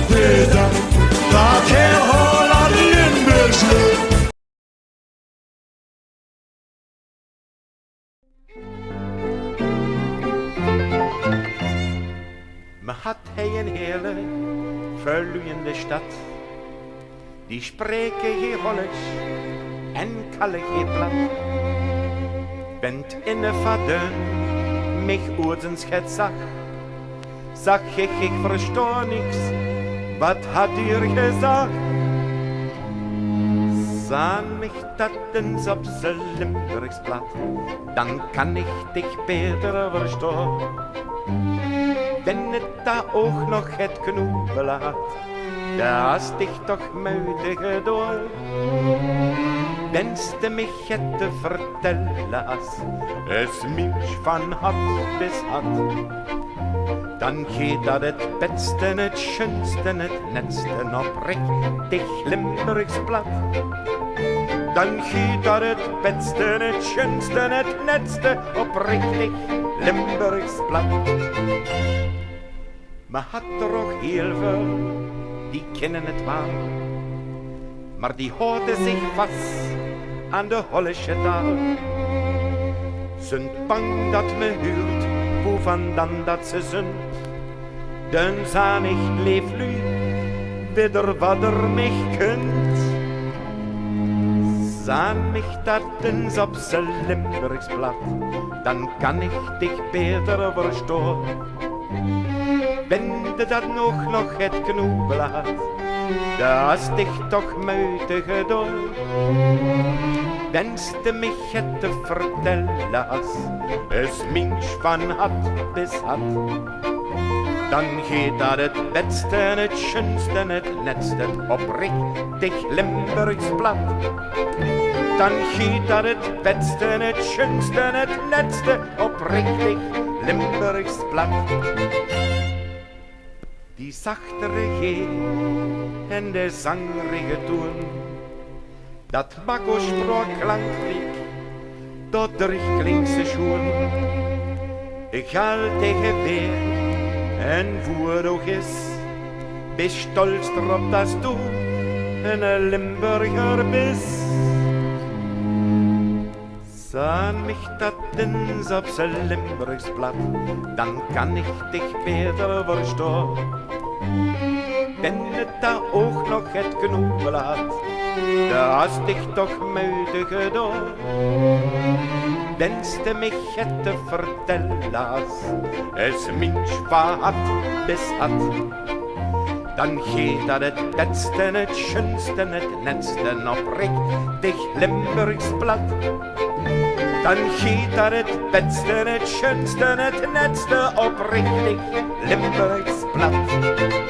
beter, dat heel Holland Limburgs leuk. Me had hij een hele verloeiende stad. Die spreken geen Hollands en kallen geen plat. Bent in de vader, mich oorzen schet zag ik verstoor niks, wat had ihr gezegd? Zaan mich dat eens op z'n Limburgs plat, dan kan ik dich beter verstaan. Wenn het daar ook nog het knoepen laat, daar is dich toch muidige door. Wenste mich het te vertellen als es mich van had bis had. Dan geht dat het beste, het schönste, het netste oprechtig Limburgs plat. Dan geht dat het beste, het schönste, het netste oprechtig Limburgs plat. Maar had er ook heel veel, die kennen het wel. Maar die houden zich vast aan de Hollische taal. Zijn bang dat me huurt, hoe van dan dat ze zijn. Dan zijn ik leef lu, wieder wat er mich kunt. Zijn mich dat eens op z'n Limburgs plat, dan kan ik dich beter verstaan. Wende dat nog het knoepen laat, daar is dich toch muitige door. Wenste mich het te vertellen als es minch van had bis had. Dan geht dat het beste, het schönste, het netste oprechtig Limburgs plat. Dan geht dat het beste, het schönste, het netste oprechtig Limburgs plat. Die zachtere G en de zangerige toon, dat Makko-spraak klankriek tot Drichtlingse schoen. Ik ga tegen weer en voer ook eens, bist stolz erop dat du een Limburger bist. Zaan mich dat eens op z'n Limburgs plat, dan kan ik dich beter verstaan. Ben het daar ook nog het knoepen laat, daar is dich toch muidige door. Wenste mich het te vertellen als es minch van had bis had. Dan geht dat het beste, het schönste, het netste oprechtig Limburgs plat. Dan geht dat het beste, het schönste, het netste oprechtig Limburgs plat.